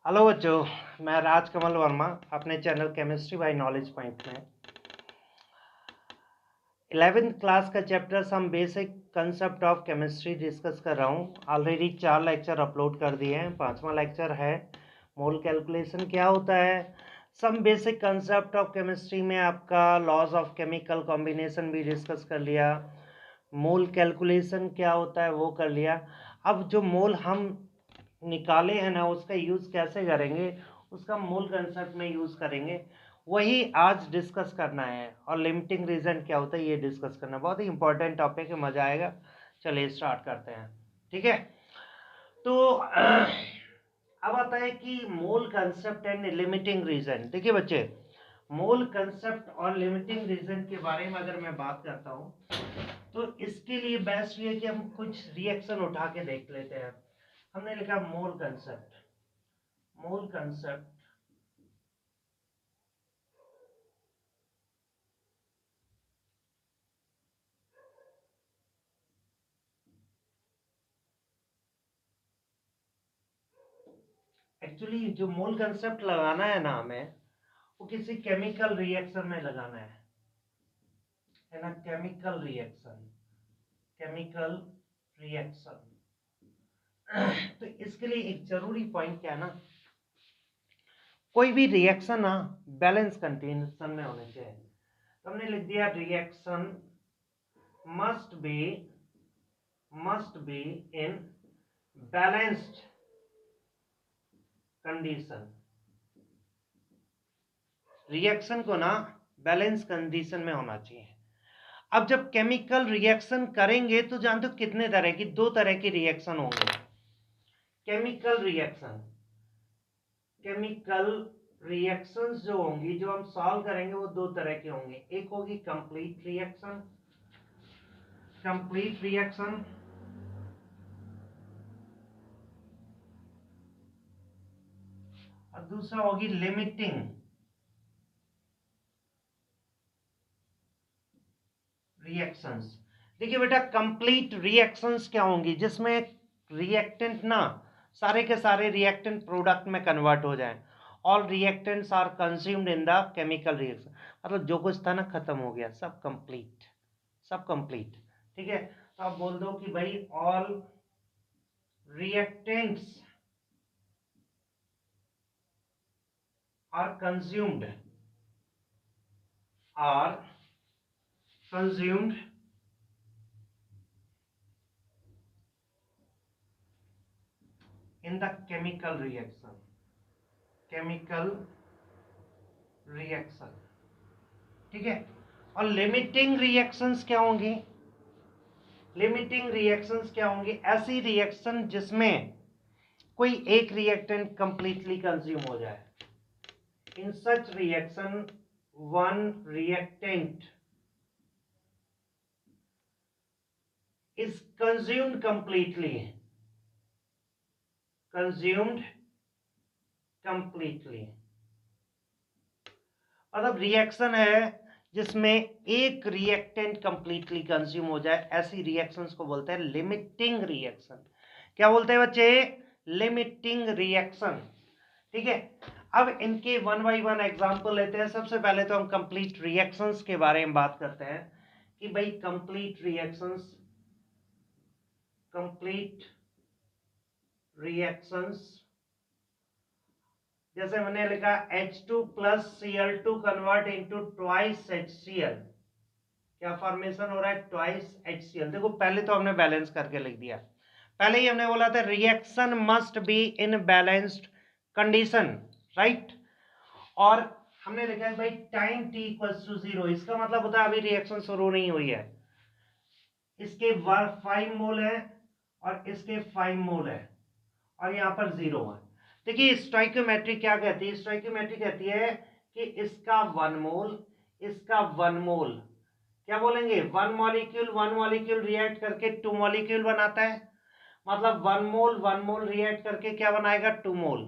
Hello बच्चों, मैं राजकमल वर्मा अपने channel chemistry by knowledge point में 11th क्लास का chapter some basic concept of chemistry discuss कर रहा हूँ। ऑलरेडी 4 लेक्चर अपलोड कर दिए हैं। 5वां लेक्चर है मोल कैलकुलेशन क्या होता है। Some basic concept of chemistry में आपका लॉज ऑफ केमिकल कॉम्बिनेशन भी डिस्कस कर लिया। मोल कैलकुलेशन क्या होता है वो कर लिया। अब जो मोल हम निकाले हैं ना, उसका यूज़ कैसे करेंगे, उसका मोल कंसेप्ट में यूज़ करेंगे, वही आज डिस्कस करना है। और लिमिटिंग रीजन क्या होता है ये डिस्कस करना। बहुत ही इंपॉर्टेंट टॉपिक है, मजा आएगा। चलिए स्टार्ट करते हैं। ठीक है, तो अब आता है कि mole concept and limiting reagent. देखिए बच्चे, मोल कंसेप्ट और लिमिटिंग रीजन के बारे में अगर मैं बात करता हूँ तो इसके लिए बेस्ट ये है कि हम कुछ रिएक्शन उठा के देख लेते हैं। हमने लिखा मोल कंसेप्ट। मोल कंसेप्ट एक्चुअली जो मोल कंसेप्ट लगाना है ना हमें, वो किसी केमिकल रिएक्शन में लगाना है ना। Chemical reaction, chemical reaction. तो इसके लिए एक जरूरी पॉइंट क्या है ना, कोई भी रिएक्शन ना बैलेंस कंडीशन में होने चाहिए। तो हमने लिख दिया reaction must be in balanced condition. Reaction को ना बैलेंस कंडीशन में होना चाहिए। अब जब केमिकल रिएक्शन करेंगे तो जानते हो कितने तरह की, 2 तरह की रिएक्शन होंगे। केमिकल रिएक्शन, केमिकल रिएक्शंस जो होंगी, जो हम सॉल्व करेंगे, वो 2 तरह की होंगी। एक होगी कंप्लीट रिएक्शन, कंप्लीट रिएक्शन, और दूसरा होगी लिमिटिंग रिएक्शंस। देखिए बेटा, कंप्लीट रिएक्शंस क्या होंगी, जिसमें रिएक्टेंट ना सारे के सारे रिएक्टेंट प्रोडक्ट में कन्वर्ट हो जाएं। All reactants are consumed in the chemical reaction. मतलब जो कुछ था ना खत्म हो गया, सब कंप्लीट, सब कंप्लीट। ठीक है, तो आप बोल दो कि भाई all reactants are consumed, are consumed in the chemical reaction, chemical reaction। ठीक है, और लिमिटिंग रिएक्शंस क्या होंगी? लिमिटिंग रिएक्शंस क्या होंगी? ऐसी रिएक्शन जिसमें कोई एक रिएक्टेंट कंप्लीटली कंज्यूम हो जाए। In such reaction one reactant is consumed completely, consumed completely. मतलब रिएक्शन है जिसमें एक रिएक्टेंट कंप्लीटली कंज्यूम हो जाए, ऐसी रिएक्शंस को बोलते हैं लिमिटिंग रिएक्शन। क्या बोलते हैं बच्चे? Limiting reaction. ठीक है, अब इनके वन बाई वन एग्जांपल लेते हैं। सबसे पहले तो हम कंप्लीट रिएक्शंस के बारे में बात करते हैं कि भाई कंप्लीट रिएक्शंस, कंप्लीट रिएक्शंस जैसे मैंने लिखा H2 plus Cl2 convert into twice HCl। क्या फॉर्मेशन हो रहा है? Twice HCl। देखो पहले तो हमने बैलेंस करके लिख दिया। पहले ही हमने बोला था reaction must be in balanced condition, right. और हमने लिखा है भाई टाइम t इक्वल्स टू 0। इसका मतलब होता है अभी रिएक्शन शुरू नहीं हुई है। इसके 5 मोल है और इसके 5 मोल है और यहाँ पर 0 है। देखिए स्टोइकियोमेट्री क्या कहती है? स्टोइकियोमेट्री कहती है कि इसका 1 मोल, इसका 1 मोल, क्या बोलेंगे? वन मॉलिक्यूल रिएक्ट करके 2 मॉलिक्यूल बनाता है। मतलब 1 मोल रिएक्ट करके क्या बनाएगा? 2 मोल।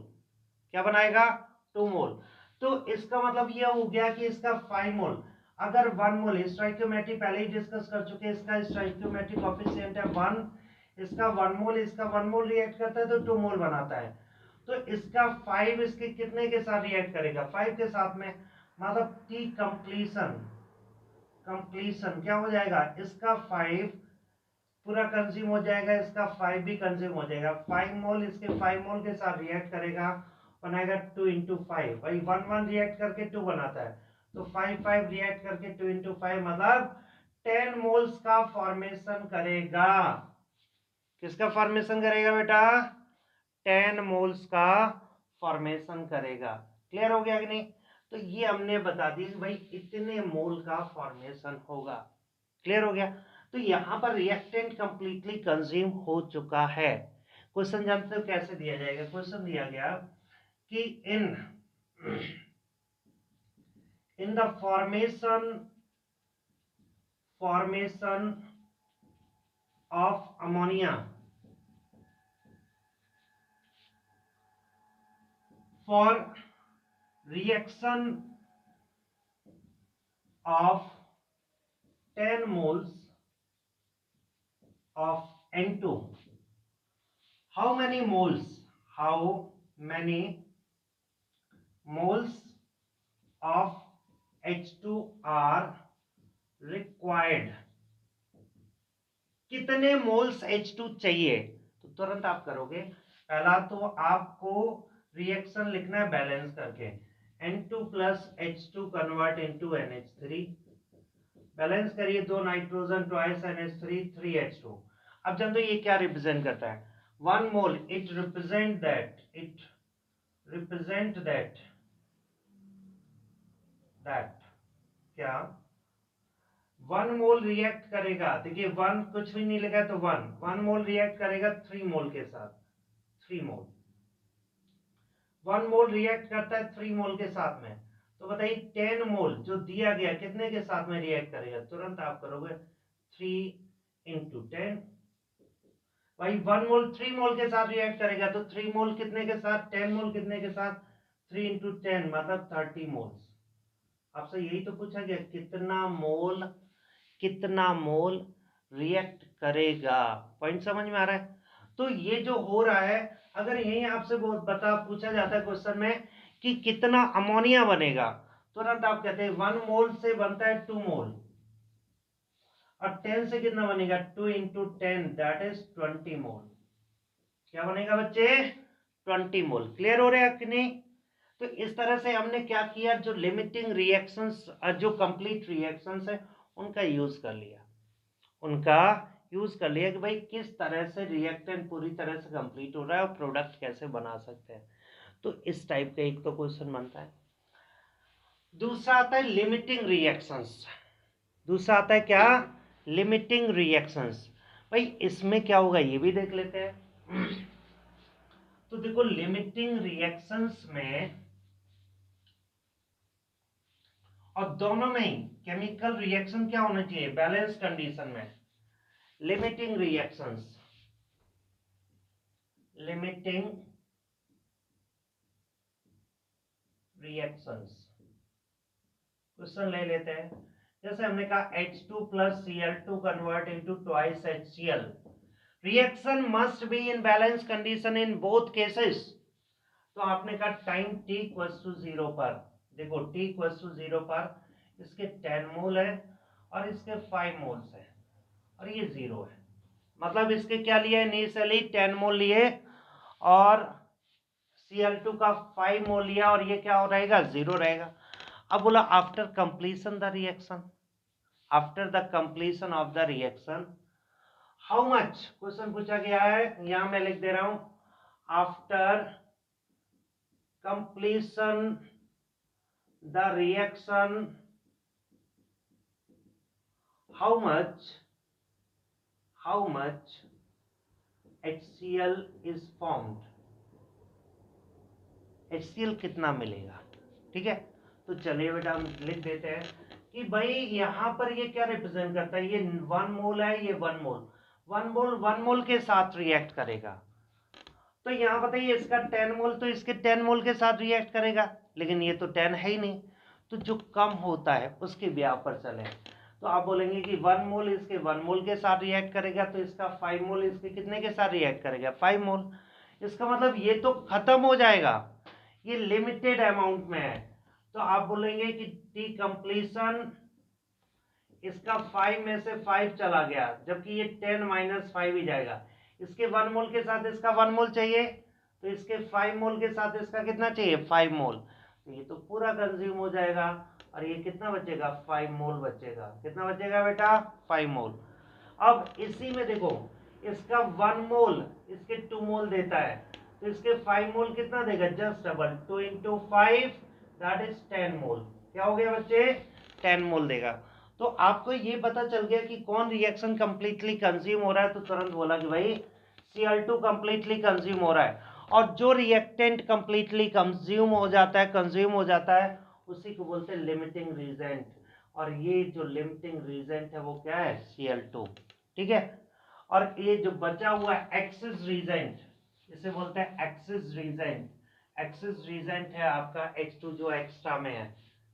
क्या बनाएगा? 2 मोल। तो इसका मतलब यह हो गया कि इसका 5 मोल, अगर 1 मोल, स्टोइकियोमेट्री पहले ही डिस्कस कर चुके हैं, इसका स्टोइकियोमेट्री कोएफिशिएंट है 1। इसका 1 मोल, इसका 1 मोल रिएक्ट करता है तो 2 मोल बनाता है। तो इसका 5 इसके कितने के साथ रिएक्ट करेगा, 5 के साथ में, मतलब टी कंप्लीशन क्या हो जाएगा, इसका 5 पूरा कंज्यूम हो जाएगा, इसका 5 भी कंज्यूम हो जाएगा। 5 मोल इसके 5 मोल के साथ रिएक्ट करेगा, बनाएगा 2 इंटू 5, भाई 1 रिएक्ट करके 2 बनाता है, तो 5 रिएक्ट करके 2 इंटू 5 मतलब 10 मोल्स का फॉर्मेशन करेगा। किसका फॉर्मेशन करेगा बेटा, 10 मोल्स का फॉर्मेशन करेगा। क्लियर हो गया कि नहीं? तो ये हमने बता दी कि भाई इतने मोल का फॉर्मेशन होगा। क्लियर हो गया? तो यहां पर रिएक्टेंट कंप्लीटली कंज्यूम हो चुका है। क्वेश्चन जानते हो कैसे दिया जाएगा? क्वेश्चन दिया गया कि इन the formation of ammonia for reaction of 10 moles of N2, how many moles of H2 are required? कितने मोल्स H2 चाहिए? तो तुरंत आप करोगे, पहला तो आपको रिएक्शन लिखना है बैलेंस करके, N2 plus H2 convert into NH3, balance करिए, 2 नाइट्रोजन ट्वाइस NH3 3H2। अब जानते हो ये क्या रिप्रेजेंट करता है? 1 मोल इट रिप्रेजेंट दैट क्या 1 मोल रिएक्ट करेगा, देखिए 1 कुछ भी नहीं लिखा तो 1 मोल रिएक्ट करेगा 3 मोल के साथ, 3 मोल 1 मोल रिएक्ट करता है 3 मोल के साथ में। तो बताइए 10 मोल जो दिया गया कितने के साथ में रिएक्ट करेगा? तुरंत आप करोगे 3 इंटू 10, भाई 1 मोल 3 मोल के साथ रिएक्ट करेगा, तो 3 मोल कितने के साथ, 10 मोल कितने के साथ, 3 इंटू 10 मतलब 30 मोल्स। आपसे यही तो पूछा गया कितना मोल रिएक्ट करेगा। पॉइंट समझ में आ रहा है? तो ये जो हो रहा है, अगर यही आपसे पूछा जाता है क्वेश्चन में कि कितना अमोनिया बनेगा, तुरंत आप कहते हैं 1 मोल से बनता है 2 मोल, और 10 से कितना बनेगा, 2 इंटू 10 दैट इज 20 मोल। क्या बनेगा बच्चे? 20 मोल। क्लियर हो रहा है कि नहीं? तो इस तरह से हमने क्या किया, जो लिमिटिंग रिएक्शंस, जो कंप्लीट रिएक्शंस है उनका यूज कर लिया कि भाई किस तरह से रिएक्टेंट पूरी तरह से कंप्लीट हो रहा है और प्रोडक्ट कैसे बना सकते हैं। तो इस टाइप का एक तो क्वेश्चन बनता है। दूसरा आता है लिमिटिंग रिएक्शंस। दूसरा आता है क्या? Limiting reactions. भाई इसमें क्या होगा ये भी देख लेते हैं। तो देखो लिमिटिंग रिएक्शंस में, और दोनों में ही केमिकल रिएक्शन क्या होना चाहिए, बैलेंस कंडीशन में। लिमिटिंग रिएक्शंस क्वेश्चन ले लेते हैं। जैसे हमने कहा H2 plus Cl2 convert into twice HCl, reaction must be in balance condition in both cases. तो आपने कहा टाइम t इक्वल्स टू 0 पर, देखो t इक्वल्स टू 0 पर इसके 10 मोल है और इसके 5 मोल्स है और ये 0 है, मतलब इसके क्या लिए, इनिशियली 10 मोल लिए और Cl2 का 5 मोल लिया, और ये क्या हो रहेगा, 0 रहेगा। अब बोला after completion of the reaction how much, question पूछा गया है, यहां मैं लिख दे रहा हूं, after completion the reaction how much HCl is formed, HCl कितना मिलेगा। ठीक है, तो चलिए बेटा हम लिख देते हैं कि भाई यहां पर ये क्या रिप्रेजेंट करता है, ये 1 मोल है, ये 1 मोल के साथ रिएक्ट करेगा। तो यहां बताइए इसका 10 मोल तो इसके 10 मोल के साथ रिएक्ट करेगा, लेकिन ये तो 10 है ही नहीं, तो जो कम होता है उसके ब्याह पर चले। तो आप बोलेंगे कि 1 मोल इसके 1 मोल के साथ रिएक्ट करेगा, तो इसका 5 मोल इसके कितने के साथ रिएक्ट करेगा, 5 मोल। इसका मतलब ये तो खत्म हो जाएगा, ये लिमिटेड अमाउंट में है। तो आप बोलेंगे कि टी कंप्लीशन इसका 5 में से 5 चला गया, जबकि ये 10 माइनस 5 ही जाएगा। इसके 1 मोल के साथ इसका 1 मोल चाहिए, तो इसके 5 मोल के साथ इसका कितना चाहिए, 5 मोल। तो ये तो पूरा कंज्यूम हो जाएगा, और ये कितना बचेगा, 5 मोल बचेगा। कितना बचेगा बेटा, 5 मोल। अब इसी में देखो, इसका 1 मोल इसके 2 मोल देता है, तो इसके 5 मोल कितना देगा, just double, 2 into 5 that is 10 मोल। क्या हो गया बच्चे, 10 मोल देगा। तो आपको ये पता चल गया कि कौन रिएक्शन कंप्लीटली कंज्यूम हो रहा है, तो तुरंत बोला कि भाई Cl2 कंप्लीटली कंज्यूम हो रहा है। और जो रिएक्टेंट कंप्लीटली कंज्यूम हो जाता है उसी को बोलते हैं लिमिटिंग रीजेंट। और ये जो लिमिटिंग रीजेंट है वो क्या है, Cl2। ठीक है, और ये जो बचा हुआ एक्सिस रीजेंट, इसे बोलते हैं एक्सिस रीजेंट। एक्सिस रीजेंट है आपका H2 जो एक्स्ट्रा में है।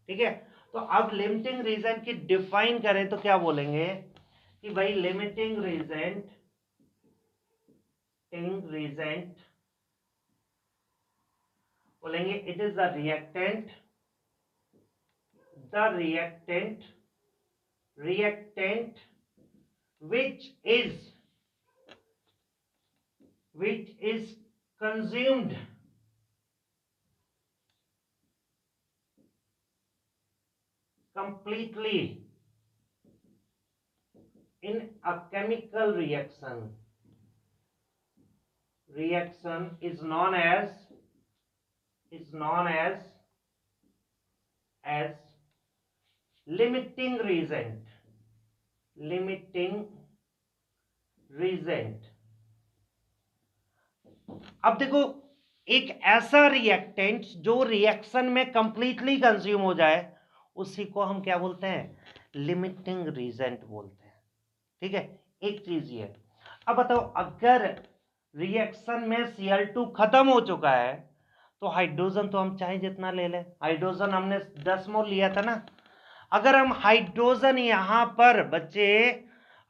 ठीक है, तो अब लिमिटिंग रीजेंट की डिफाइन करें तो क्या बोलेंगे कि भाई लिमिटिंग रीजेंट बोलेंगे it is the reactant which is consumed completely in a chemical reaction is known as limiting reagent। अब देखो, एक ऐसा रिएक्टेंट जो रिएक्शन में कंप्लीटली कंज्यूम हो जाए उसी को हम क्या बोलते हैं, लिमिटिंग रीजेंट बोलते हैं। ठीक है, एक चीज ये। अब बताओ, अगर रिएक्शन में Cl2 खत्म हो चुका है तो हाइड्रोजन तो हम चाहे जितना ले लें। हाइड्रोजन हमने 10 मोल लिया था ना। अगर हम हाइड्रोजन यहां पर बच्चे,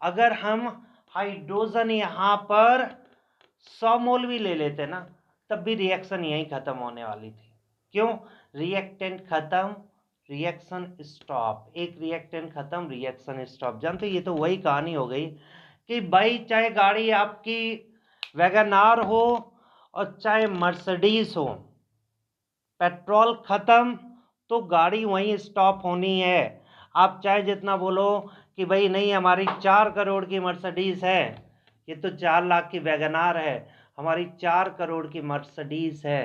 अगर हम हाइड्रोजन यहां पर 100 मोल भी ले लेते ना, तब भी रिएक्शन यहीं खत्म होने वाली थी। क्यों, रिएक्टेंट खत्म, रिएक्शन स्टॉप। एक रिएक्टेंट खत्म, रिएक्शन स्टॉप। जानते, ये तो वही कहानी हो गई कि भाई चाहे गाड़ी आपकी वैगनार हो और चाहे मर्सिडीज हो, पेट्रोल खत्म तो गाड़ी वहीं स्टॉप होनी है। आप चाहे जितना बोलो कि भाई नहीं हमारी 4 करोड़ की मर्सिडीज है, ये तो 4 लाख की वैगनार है, हमारी 4 करोड़ की मर्सिडीज है।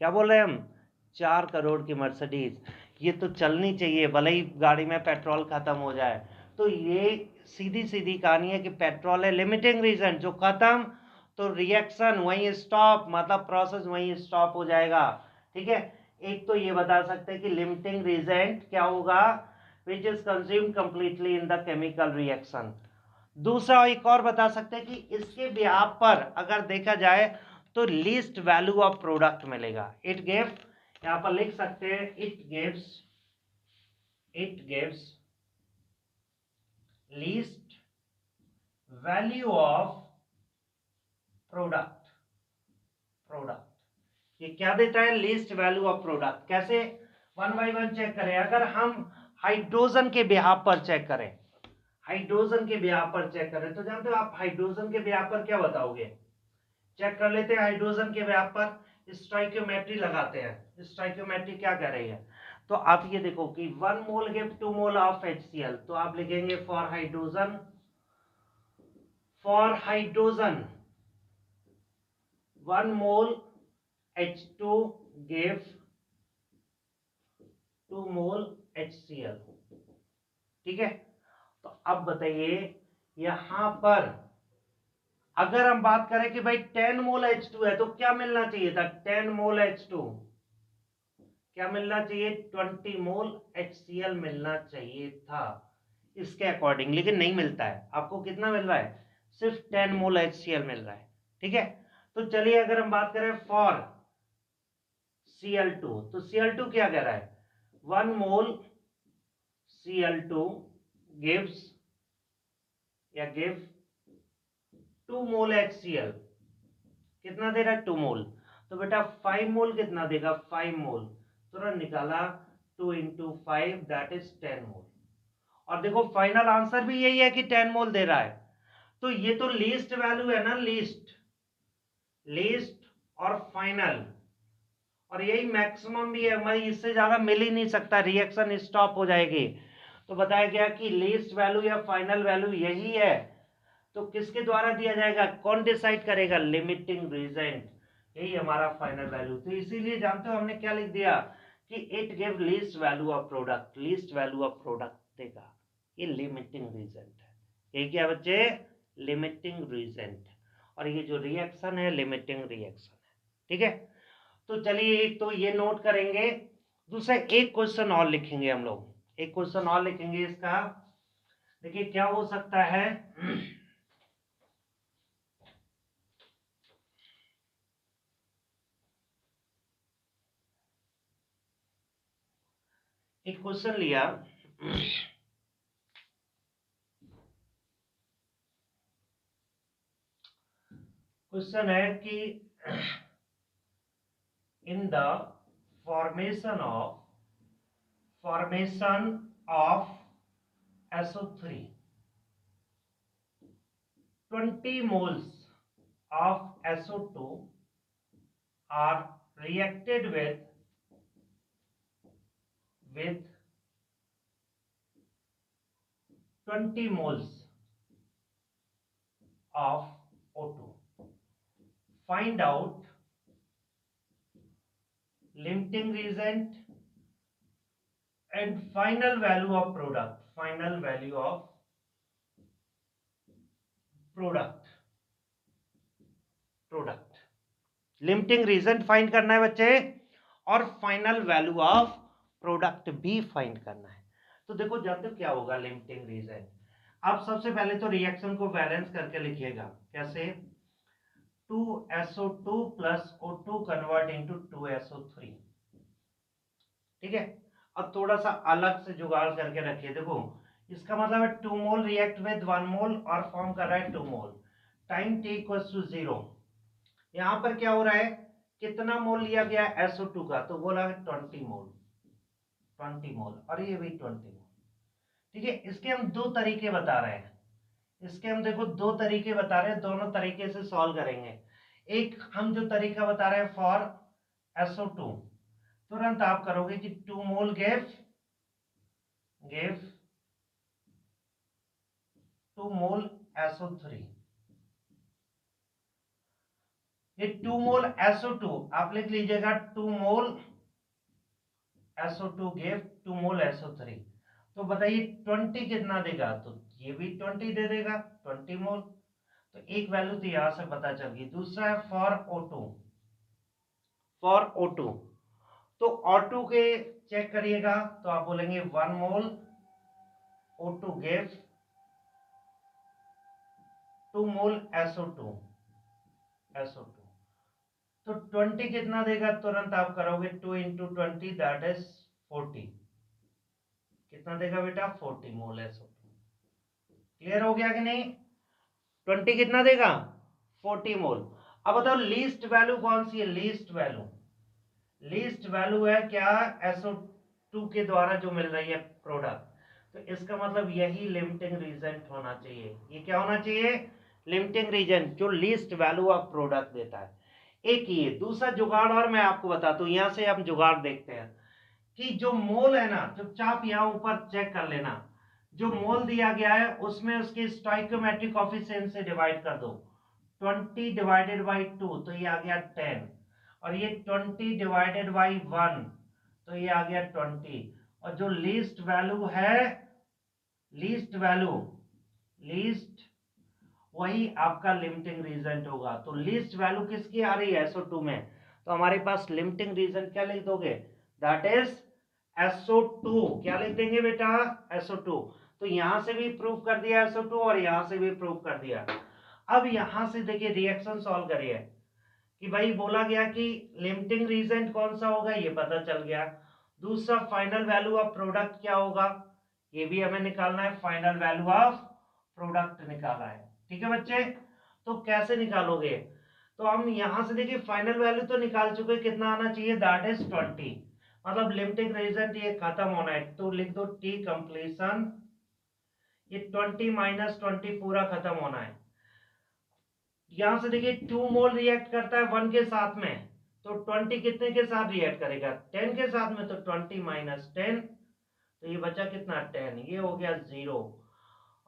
क्या बोल रहे हैं हम, 4 करोड़ की मर्सिडीज, ये तो चलनी चाहिए भले ही गाड़ी में पेट्रोल खत्म हो जाए। तो ये सीधी सीधी कहानी है कि पेट्रोल है लिमिटिंग रीजन, जो खत्म तो रिएक्शन वहीं स्टॉप, मतलब प्रोसेस वहीं स्टॉप हो जाएगा। ठीक है, एक तो ये बता सकते हैं कि लिमिटिंग रीजेंट क्या होगा, which is consumed completely in the chemical reaction. दूसरा एक और बता सकते हैं कि इसके बिहाफ पर अगर देखा जाए तो लीस्ट वैल्यू ऑफ प्रोडक्ट मिलेगा। इट गिव, यहां पर लिख सकते हैं it gives least value of product. ये क्या देता है, लीस्ट वैल्यू ऑफ प्रोडक्ट। कैसे, 1 बाय 1 चेक करें। अगर हम हाइड्रोजन के बिहाफ पर चेक करें, तो जानते हो आप हाइड्रोजन के बिहाफ पर क्या बताओगे, चेक कर लेते हैं। हाइड्रोजन के बिहाफ पर स्टोइकियोमेट्री लगाते हैं। स्टोइकियोमेट्री क्या कर रही है, तो आप ये देखो कि 1 मोल गिव 2 मोल ऑफ HCl, तो आप लिखेंगे for hydrogen 1 mole H2 give 2 mole HCl। ठीक है, तो अब बताइए यहां पर अगर हम बात करें कि भाई 10 मोल H2 है तो क्या मिलना चाहिए था, 10 मोल H2 क्या मिलना चाहिए, 20 मोल HCl मिलना चाहिए था इसके अकॉर्डिंग, लेकिन नहीं मिलता है। आपको कितना मिल रहा है, सिर्फ 10 मोल HCl मिल रहा है। ठीक है, तो चलिए अगर हम बात करें फॉर Cl2, तो Cl2 क्या कह रहा है, 1 मोल Cl2 गिव्स या गिव 2 मोल HCl। कितना दे रहा है 2 मोल। तो बेटा 5 मोल कितना देगा 5 मोल, तुरंत निकाला 2 × 5 दैट इज 10 मोल। और देखो फाइनल आंसर भी यही है कि 10 मोल दे रहा है। तो ये तो लीस्ट वैल्यू है ना, लीस्ट और फाइनल, और यही मैक्सिमम भी है, मैं इससे ज्यादा मिल ही नहीं सकता, रिएक्शन स्टॉप हो जाएगी। तो बताया गया कि लीस्ट वैल्यू या फाइनल वैल्यू यही है, तो किसके द्वारा दिया जाएगा, कौन डिसाइड करेगा, लिमिटिंग रीजेंट, यही हमारा फाइनल वैल्यू। तो इसीलिए जानते हो हमने क्या लिख दिया कि it give least value of product, least value of product देगा, ये लिमिटिंग रीजेंट है। ये क्या बच्चे, लिमिटिंग रीजेंट, और ये जो रिएक्शन है लिमिटिंग रिएक्शन है। ठीक है, तो चलिए एक तो ये नोट करेंगे, दूसरा एक क्वेश्चन और लिखेंगे हम लोग, एक क्वेश्चन और लिखेंगे इसका। देखिए क्या हो सकता है, एक क्वेश्चन लिया, क्वेश्चन है कि इन the formation of SO3 20 moles of SO2 are reacted with 20 moles of O2. Find out limiting reagent and final value of product. Final value of product. Limiting reagent find करना है बच्चे, और final value of product भी find करना है। तो देखो जानते हो क्या होगा लिमिटिंग रीजन, आप सबसे पहले तो रिएक्शन को बैलेंस करके लिखिएगा, कैसे, 2SO2 plus O2 convert into 2SO3। ठीक है, अब थोड़ा सा अलग से जुगाड़ करके रखिए, देखो इसका मतलब है 2 मोल रिएक्ट विद 1 मोल और फॉर्म कर रहा है 2 मोल, टाइम t इक्वल्स टू 0। यहां पर क्या हो रहा है, कितना मोल लिया गया SO2 का, तो बोला 20 मोल, 20 मोल, और ये भी 20 मोल। ठीक है, इसके हम दो तरीके बता रहे हैं, इसके हम देखो दो तरीके बता रहे हैं, दोनों तरीके से सॉल्व करेंगे। एक हम जो तरीका बता रहे हैं फॉर SO2, तुरंत आप करोगे कि 2 मोल गिव 2 मोल SO3, ये 2 मोल SO2 आप लिख लीजिएगा, 2 मोल SO2 गिव 2 मोल SO3। तो बताइए 20 कितना देगा, तो ये भी 20 दे देगा, 20 मोल। तो एक वैल्यू तो यहां से पता चल गई। दूसरा है फॉर O2, तो O2 के चेक करिएगा, तो आप बोलेंगे 1 मोल O2 गिव 2 मोल SO2। तो 20 कितना देगा, तुरंत आप करोगे 2 × 20 दैट इज 40। कितना देगा बेटा, 40 मोल SO2। क्लियर हो गया कि नहीं, 20 कितना देगा, 40 मोल। अब बताओ लीस्ट वैल्यू कौन सी है, लीस्ट वैल्यू है क्या, SO2 के द्वारा जो मिल रही है प्रोडक्ट, तो इसका मतलब यही लिमिटिंग रीजन होना चाहिए। ये क्या होना चाहिए, लिमिटिंग रीजन, जो लीस्ट वैल्यू ऑफ प्रोडक्ट देता है। एक ये, दूसरा जुगाड़ और मैं आपको बताता हूं, यहां से हम जुगाड़ देखते हैं कि जो मोल है ना, चुपचाप यहां ऊपर चेक कर लेना, जो मोल दिया गया है उसमें उसके स्टोइकोमेट्रिक कोएफिशिएंट से डिवाइड कर दो, 20 डिवाइडेड बाई 2 तो ये आ गया 10, और ये 20 डिवाइडेड बाई 1 तो ये आ गया 20, और जो लीस्ट वैल्यू है, लीस्ट वही आपका लिमिटिंग रीजन होगा। तो लीस्ट वैल्यू किसकी आ रही है SO2 में, तो हमारे पास लिमिटिंग रीजन क्या लिख दोगे, दैट इज SO2। क्या लिख देंगे बेटा, SO2। तो यहां से भी प्रूफ कर दिया SO2 और यहां से भी प्रूफ कर दिया। अब यहां से देखिए रिएक्शन सॉल्व करिए कि भाई बोला गया कि लिमिटिंग रीजन कौन सा होगा, ये पता चल गया। दूसरा फाइनल वैल्यू ऑफ प्रोडक्ट क्या होगा, ये भी हमें निकालना है, फाइनल वैल्यू ऑफ प्रोडक्ट निकालना है। ठीक है बच्चे, तो कैसे निकालोगे, तो हम यहाँ से देखिए फाइनल वैल्यू तो निकाल चुके, कितना आना चाहिए, दैट इज 20, मतलब लिमिटिंग रीजन ये खत्म होना है, तो लिख दो टी कंप्लीशन, ये 20 माइनस 20 पूरा खत्म होना है। यहां से देखिए 2 मोल रिएक्ट करता है 1 के साथ में, तो 20 कितने के साथ रिएक्ट करेगा, 10 के साथ में, तो 20 माइनस 10, तो ये बचा कितना 10, ये हो गया 0,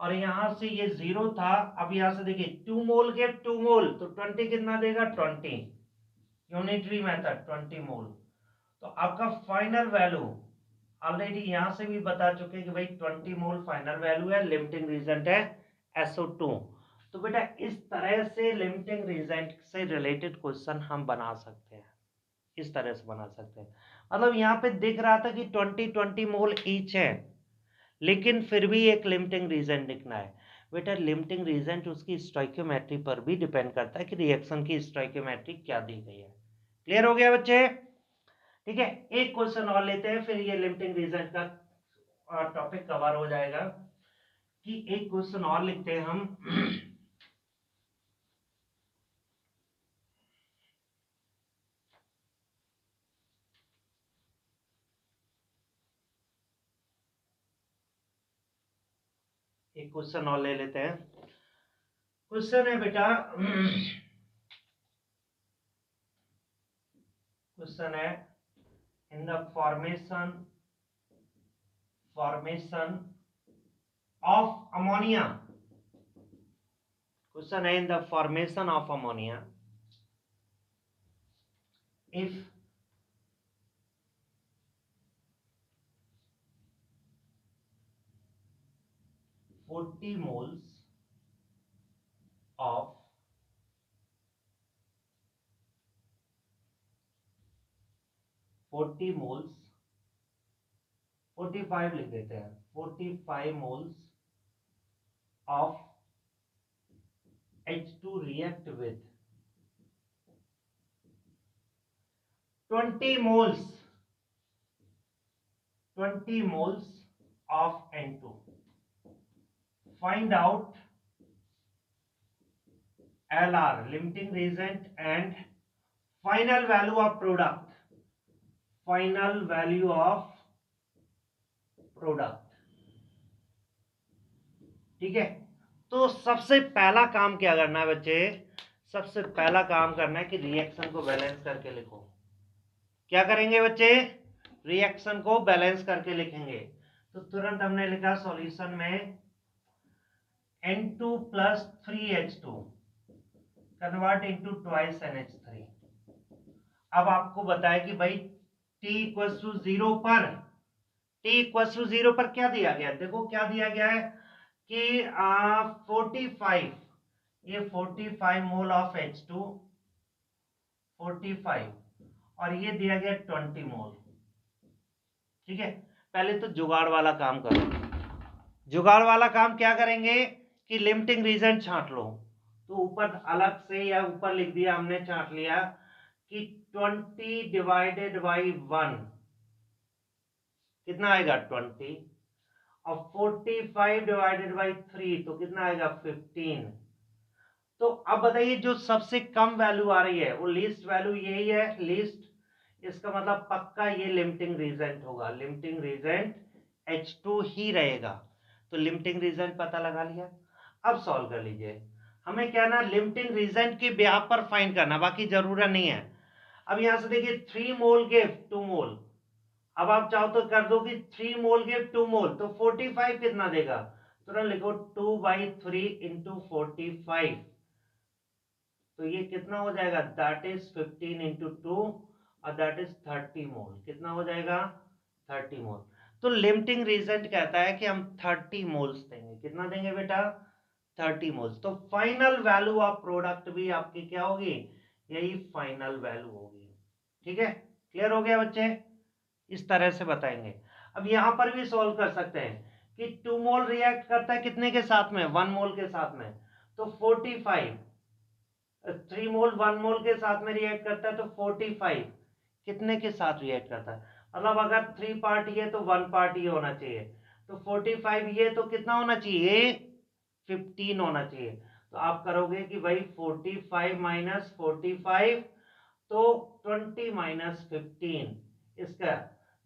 और यहां से ये 0 था, अब यहां से देखिए 2 मोल के 2 मोल, तो 20 कितना देगा 20, यूनिटरी मेथड 20 मोल। तो आपका फाइनल वैल्यू ऑलरेडी यहां से भी बता चुके कि भाई 20 मोल फाइनल वैल्यू है, लिमिटिंग रीजेंट है SO2। तो बेटा इस तरह से लिमिटिंग रीजेंट से रिलेटेड क्वेश्चन हम बना सकते हैं, इस तरह से बना सकते हैं। मतलब यहाँ पे दिख रहा था कि 20 मोल ईच है, लेकिन फिर भी एक लिमिटिंग रीजेंट दिखना है। बेटा लिमिटिंग रीजेंट उसकी स्टोइकियोमेट्री पर भी डिपेंड करता है कि रिएक्शन की स्टोइकियोमेट्री क्या दी गई है। क्लियर हो गया बच्चे? ठीक है, एक क्वेश्चन और लेते हैं, फिर ये लिमिटिंग रीजन का टॉपिक कवर हो जाएगा। कि एक क्वेश्चन और लिखते हैं हम। एक क्वेश्चन और ले लेते हैं। क्वेश्चन है बेटा, क्वेश्चन है in the formation of ammonia, question है in the formation of ammonia if 40 moles of 40 moles 45 लिख देते हैं, 45 moles of H2 react with 20 moles of N2. Find out LR, limiting reagent, and final value of product. Final value of product. ठीक है, तो सबसे पहला काम क्या करना है बच्चे, सबसे पहला काम करना है कि रिएक्शन को बैलेंस करके लिखो। क्या करेंगे बच्चे, रिएक्शन को बैलेंस करके लिखेंगे। तो तुरंत हमने लिखा सॉल्यूशन में N2 plus 3H2 convert into twice NH3। अब आपको बताया कि भाई T इक्वल्स टू 0 पर, T इक्वल्स टू 0 पर क्या दिया गया, देखो क्या दिया गया है कि 45, ये 45 मोल ऑफ H2 45, और ये दिया गया 20 मोल। ठीक है, पहले तो जुगाड़ वाला काम करो। जुगाड़ वाला काम क्या करेंगे कि लिमिटिंग रीजन छांट लो, तो ऊपर अलग से या ऊपर लिख दिया हमने, छांट लिया कि 20 डिवाइडेड बाई 1 कितना आएगा 20, और 45 डिवाइडेड बाई 3 तो कितना आएगा 15। तो अब बताइए जो सबसे कम वैल्यू आ रही है वो लीस्ट वैल्यू यही है, लीस्ट, इसका मतलब पक्का ये लिमिटिंग रीजेंट होगा, लिमिटिंग रीजेंट H2 ही रहेगा। तो लिमिटिंग रीजेंट पता लगा लिया, अब सॉल्व कर लीजिए। हमें क्या ना लिमिटिंग रीजेंट की ब्याह पर फाइंड करना, बाकी जरूरत नहीं है। अब यहां से देखिए 3 मोल गिव 2 मोल, अब आप चाहो तो कर दो कि 3 मोल गिव 2 मोल, तो 45 कितना देगा, तुरंत लिखो 2/3 इंटू 45, तो ये कितना हो जाएगा, दैट इज 15 इंटू 2, और दैट इज 30 मोल, कितना हो जाएगा 30 मोल। तो लिमिटिंग रीजेंट कहता है कि हम 30 मोल्स देंगे, कितना देंगे बेटा 30 मोल्स। तो फाइनल वैल्यू ऑफ प्रोडक्ट भी आपकी क्या होगी, यही फाइनल वैल्यू होगी। ठीक है, क्लियर हो गया बच्चे, इस तरह से बताएंगे। अब यहां पर भी सॉल्व कर सकते हैं कि 2 मोल रिएक्ट करता है कितने के साथ में, 1 मोल के साथ में, तो 45, 3 मोल 1 मोल के साथ में रिएक्ट करता है, तो 45 कितने के साथ रिएक्ट करता है, मतलब अगर 3 पार्ट ये तो 1 पार्ट ये होना चाहिए, तो 45 ये तो कितना होना चाहिए 15 होना चाहिए। तो आप करोगे कि भाई 45 माइनस 45 तो 20 माइनस 15 इसका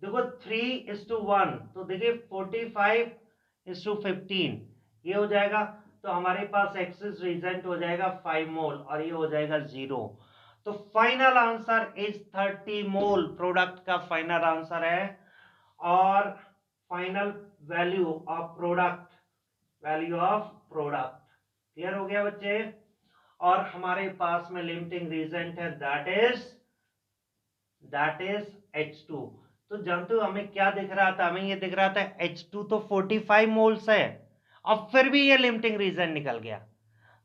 देखो 3:1 तो देखिए 45:15 ये हो जाएगा। तो हमारे पास एक्सिस रिजेंट हो जाएगा 5 मोल और ये हो जाएगा 0। तो final answer is 30 mole product का फाइनल आंसर है। और final value of product clear हो गया बच्चे। और हमारे पास में लिमिटिंग रीजेंट है दैट इज H2। तो जानते हो हमें क्या दिख रहा था, हमें ये दिख रहा था H2 तो 45 मोल्स है, अब फिर भी ये लिमिटिंग रीजन निकल गया।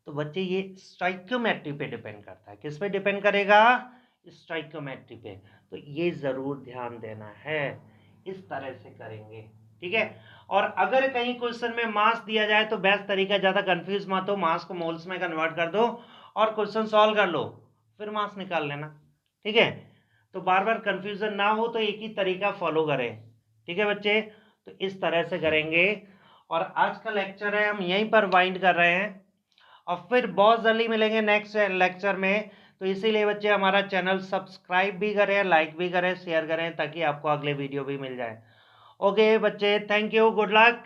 तो बच्चे ये स्टोइकियोमेट्री पे डिपेंड करता है, किस पे डिपेंड करेगा, स्टोइकियोमेट्री पे। तो ये जरूर ध्यान देना है, इस तरह से करेंगे, ठीक है। और अगर कहीं क्वेश्चन में मास दिया जाए तो बेस्ट तरीका, ज्यादा कंफ्यूज मत हो, मास को मोल्स में कन्वर्ट कर दो और क्वेश्चन सॉल्व कर लो, फिर मास निकाल लेना, ठीक है। तो बार बार कंफ्यूजन ना हो तो एक ही तरीका फॉलो करें, ठीक है बच्चे। तो इस तरह से करेंगे। और आज का लेक्चर है हम यहीं पर वाइंड कर रहे हैं और फिर बहुत जल्दी मिलेंगे नेक्स्ट लेक्चर में। तो इसीलिए बच्चे हमारा चैनल सब्सक्राइब भी करें, लाइक भी करें, शेयर करें, ताकि आपको अगले वीडियो भी मिल जाए। ओके बच्चे, थैंक यू, गुड लक।